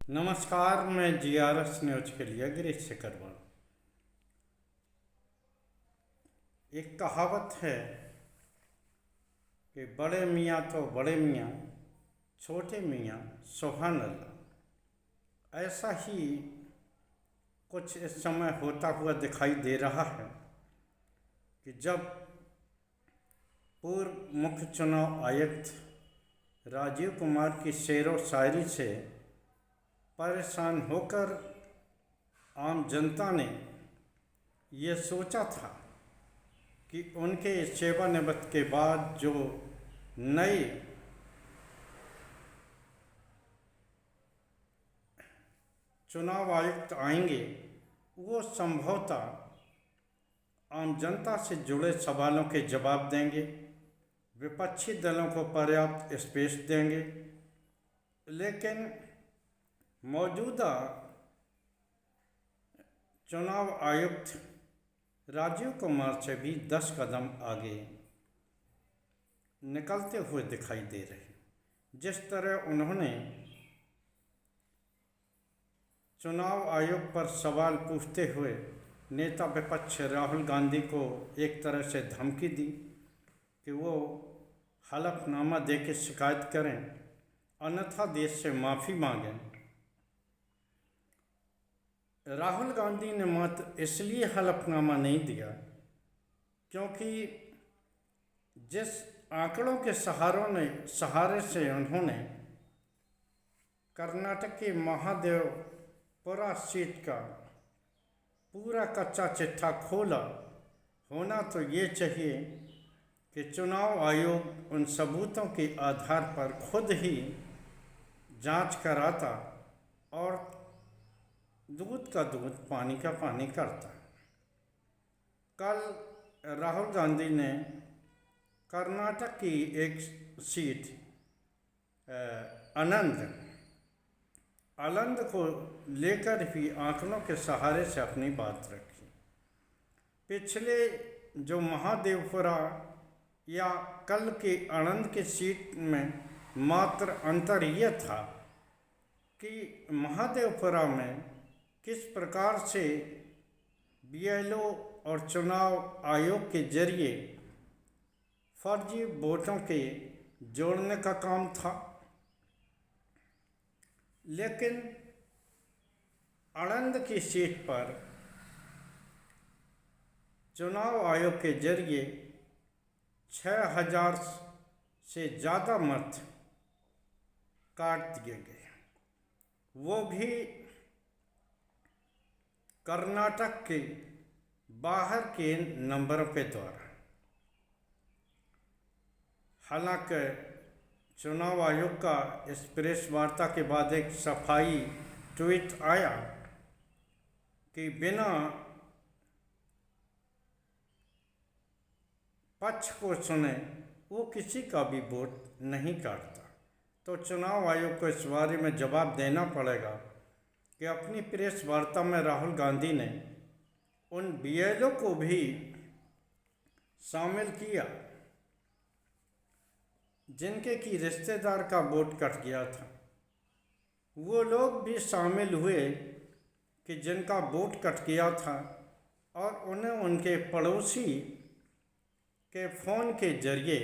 नमस्कार, मैं GRS news के लिए गिरीश सिकरवार। एक कहावत है कि बड़े मियाँ तो बड़े मियाँ, छोटे मियाँ सुभान अल्लाह। ऐसा ही कुछ इस समय होता हुआ दिखाई दे रहा है कि जब पूर्व मुख्य चुनाव आयुक्त राजीव कुमार की शेर व शायरी से परेशान होकर आम जनता ने ये सोचा था कि उनके सेवानिवृत्त के बाद जो नए चुनाव आयुक्त आएंगे वो संभवतः आम जनता से जुड़े सवालों के जवाब देंगे, विपक्षी दलों को पर्याप्त स्पेस देंगे। लेकिन मौजूदा चुनाव आयुक्त राजीव कुमार से भी 10 कदम आगे निकलते हुए दिखाई दे रहे। जिस तरह उन्होंने चुनाव आयोग पर सवाल पूछते हुए नेता विपक्ष राहुल गांधी को एक तरह से धमकी दी कि वो हलफनामा दे के शिकायत करें, अन्यथा देश से माफ़ी मांगें। राहुल गांधी ने मात्र इसलिए हलफनामा नहीं दिया क्योंकि जिस आंकड़ों के सहारे से उन्होंने कर्नाटक के महादेवपुरा सीट का पूरा कच्चा चिट्ठा खोला होना तो ये चाहिए कि चुनाव आयोग उन सबूतों के आधार पर खुद ही जांच कराता और दूध का दूध पानी का पानी करता। कल राहुल गांधी ने कर्नाटक की एक सीट आनंद को लेकर भी आंकड़ों के सहारे से अपनी बात रखी। पिछले जो महादेवपुरा या कल के आनंद की सीट में मात्र अंतर यह था कि महादेवपुरा में किस प्रकार से BLO और चुनाव आयोग के जरिए फर्जी वोटों के जोड़ने का काम था, लेकिन आनंद की सीट पर चुनाव आयोग के जरिए 6000 से ज़्यादा मत काट दिए गए, वो भी कर्नाटक के बाहर के नंबरों के द्वारा। हालांकि चुनाव आयोग का इस प्रेस वार्ता के बाद एक सफाई ट्वीट आया कि बिना पक्ष को सुने वो किसी का भी वोट नहीं काटता। तो चुनाव आयोग को इस बारे में जवाब देना पड़ेगा कि अपनी प्रेस वार्ता में राहुल गांधी ने उन BLO को भी शामिल किया जिनके की रिश्तेदार का वोट कट गया था। वो लोग भी शामिल हुए कि जिनका वोट कट गया था और उन्हें उनके पड़ोसी के फ़ोन के जरिए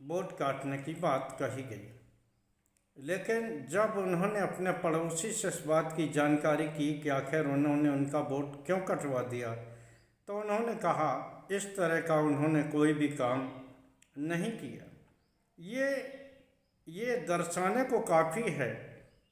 वोट काटने की बात कही गई। लेकिन जब उन्होंने अपने पड़ोसी से इस बात की जानकारी की कि आखिर उन्होंने उनका वोट क्यों कटवा दिया, तो उन्होंने कहा इस तरह का उन्होंने कोई भी काम नहीं किया। ये दर्शाने को काफ़ी है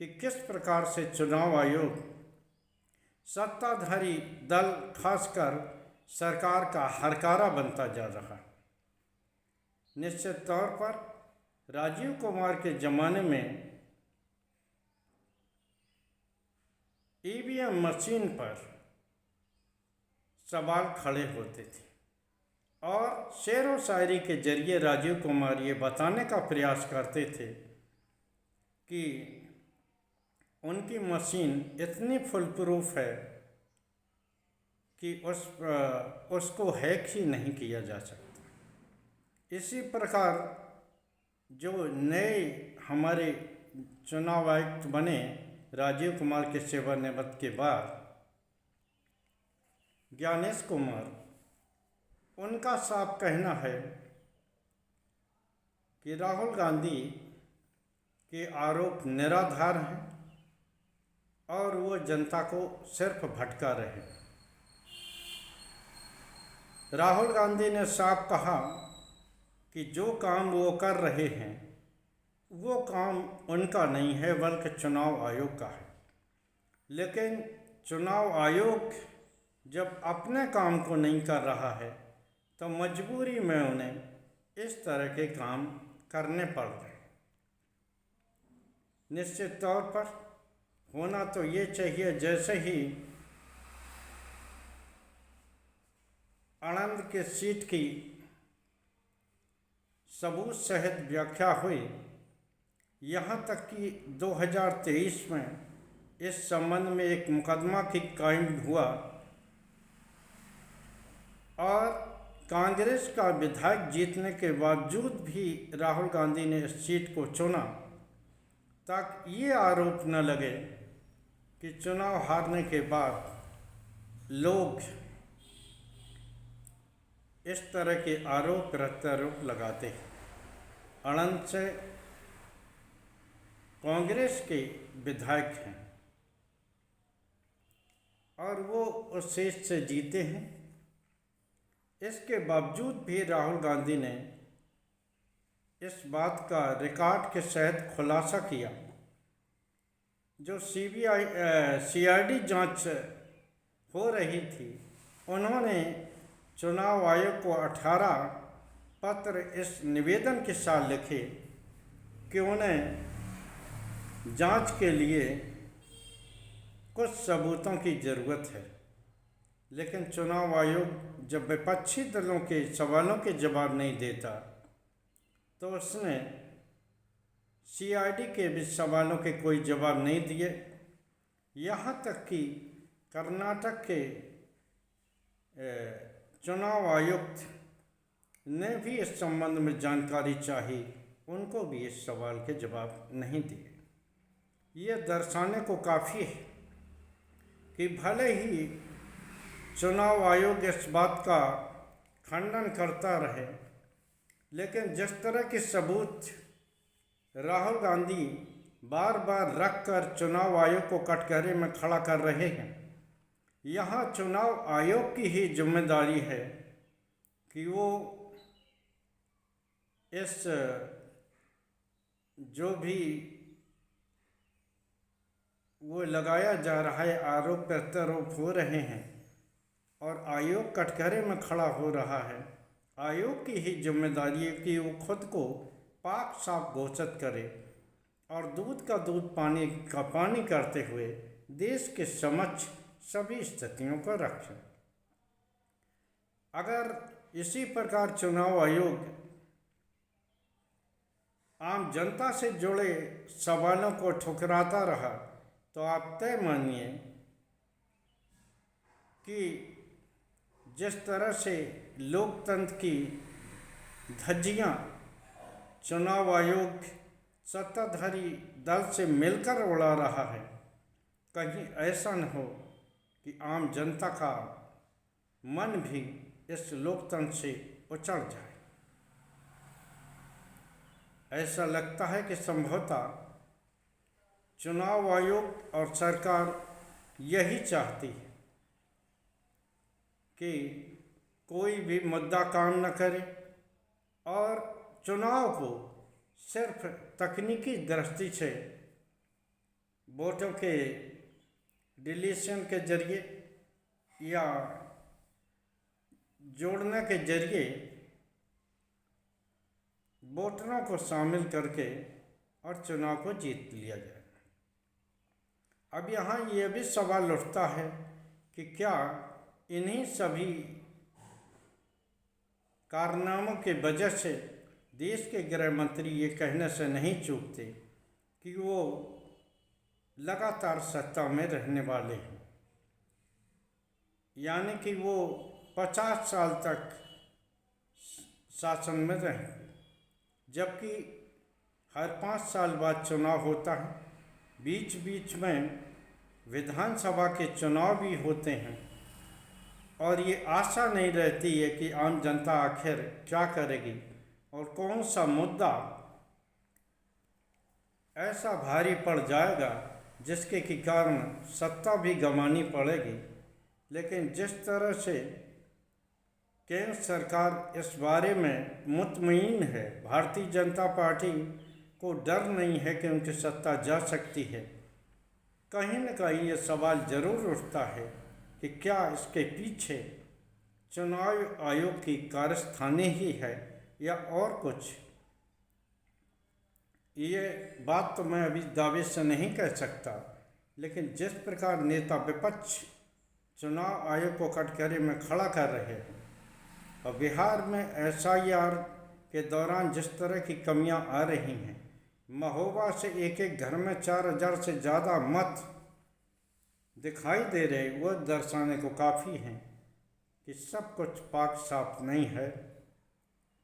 कि किस प्रकार से चुनाव आयोग सत्ताधारी दल खासकर सरकार का हरकारा बनता जा रहा है। निश्चित तौर पर राजीव कुमार के ज़माने में EVM मशीन पर सवाल खड़े होते थे और शेर व शायरी के जरिए राजीव कुमार ये बताने का प्रयास करते थे कि उनकी मशीन इतनी फुल प्रूफ है कि उसको हैक ही नहीं किया जा सकता। इसी प्रकार जो नए हमारे चुनाव आयुक्त बने राजीव कुमार के सेवानिवृत्त के बाद ज्ञानेश कुमार, उनका साफ कहना है कि राहुल गांधी के आरोप निराधार हैं और वो जनता को सिर्फ भटका रहे हैं। राहुल गांधी ने साफ कहा कि जो काम वो कर रहे हैं वो काम उनका नहीं है बल्कि चुनाव आयोग का है। लेकिन चुनाव आयोग जब अपने काम को नहीं कर रहा है तो मजबूरी में उन्हें इस तरह के काम करने पड़ रहे हैं। निश्चित तौर पर होना तो ये चाहिए, जैसे ही आनंद के सीट की सबूत सहित व्याख्या हुई, यहाँ तक कि 2023 में इस संबंध में एक मुकदमा की कायम हुआ और कांग्रेस का विधायक जीतने के बावजूद भी राहुल गांधी ने इस सीट को चुना ताकि ये आरोप न लगे कि चुनाव हारने के बाद लोग इस तरह के आरोप प्रत्यारोप लगाते हैं। आनंद से कांग्रेस के विधायक हैं और वो उस सीट से जीते हैं। इसके बावजूद भी राहुल गांधी ने इस बात का रिकॉर्ड के सहित खुलासा किया। जो सीआईडी जांच हो रही थी, उन्होंने चुनाव आयोग को 18 पत्र इस निवेदन के साथ लिखे कि उन्हें जांच के लिए कुछ सबूतों की ज़रूरत है। लेकिन चुनाव आयोग जब विपक्षी दलों के सवालों के जवाब नहीं देता तो उसने सीआईडी के भी सवालों के कोई जवाब नहीं दिए। यहाँ तक कि कर्नाटक के चुनाव आयुक्त ने भी इस संबंध में जानकारी चाही, उनको भी इस सवाल के जवाब नहीं दिए। ये दर्शाने को काफ़ी है कि भले ही चुनाव आयोग इस बात का खंडन करता रहे, लेकिन जिस तरह के सबूत राहुल गांधी बार बार रखकर चुनाव आयोग को कटघरे में खड़ा कर रहे हैं, यहाँ चुनाव आयोग की ही जिम्मेदारी है कि वो इस जो भी वो लगाया जा रहा है, आरोप प्रत्यारोप हो रहे हैं और आयोग कटघरे में खड़ा हो रहा है, आयोग की ही जिम्मेदारी है कि वो खुद को पाक साफ घोषित करे और दूध का दूध पानी का पानी करते हुए देश के समक्ष सभी स्थितियों को रखें। अगर इसी प्रकार चुनाव आयोग आम जनता से जुड़े सवालों को ठुकराता रहा तो आप तय मानिए कि जिस तरह से लोकतंत्र की धज्जियां चुनाव आयोग सत्ताधारी दल से मिलकर उड़ा रहा है, कहीं ऐसा न हो कि आम जनता का मन भी इस लोकतंत्र से उचड़ जाए। ऐसा लगता है कि संभवतः चुनाव आयोग और सरकार यही चाहती है कि कोई भी मुद्दा काम न करे और चुनाव को सिर्फ तकनीकी दृष्टि से वोटों के डिलीशन के जरिए या जोड़ने के जरिए वोटरों को शामिल करके और चुनाव को जीत लिया जाए। अब यहाँ ये भी सवाल उठता है कि क्या इन्हीं सभी कारनामों के वजह से देश के गृह मंत्री ये कहने से नहीं चूकते कि वो लगातार सत्ता में रहने वाले हैं, यानी कि वो 50 साल तक शासन में रहेंगे, जबकि हर 5 साल बाद चुनाव होता है। बीच बीच में विधानसभा के चुनाव भी होते हैं और ये आशा नहीं रहती है कि आम जनता आखिर क्या करेगी और कौन सा मुद्दा ऐसा भारी पड़ जाएगा जिसके के कारण सत्ता भी गंवानी पड़ेगी। लेकिन जिस तरह से केंद्र सरकार इस बारे में मुतमईन है, भारतीय जनता पार्टी को डर नहीं है कि उनकी सत्ता जा सकती है, कहीं न कहीं ये सवाल जरूर उठता है कि क्या इसके पीछे चुनाव आयोग की कारस्तानी ही है या और कुछ। ये बात तो मैं अभी दावे से नहीं कह सकता, लेकिन जिस प्रकार नेता विपक्ष चुनाव आयोग को कटघरे में खड़ा कर रहे हैं और बिहार में SIR के दौरान जिस तरह की कमियां आ रही हैं, महोबा से एक एक घर में 4000 से ज़्यादा मत दिखाई दे रहे, वो दर्शाने को काफ़ी हैं कि सब कुछ पाक साफ नहीं है।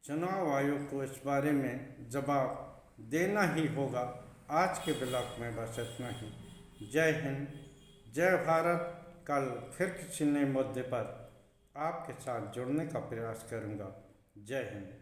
चुनाव आयोग को इस बारे में जवाब देना ही होगा। आज के ब्लॉग में बस इतना ही। जय हिंद, जय भारत। कल फिर किसी नए मुद्दे पर आपके साथ जुड़ने का प्रयास करूँगा। जय हिंद।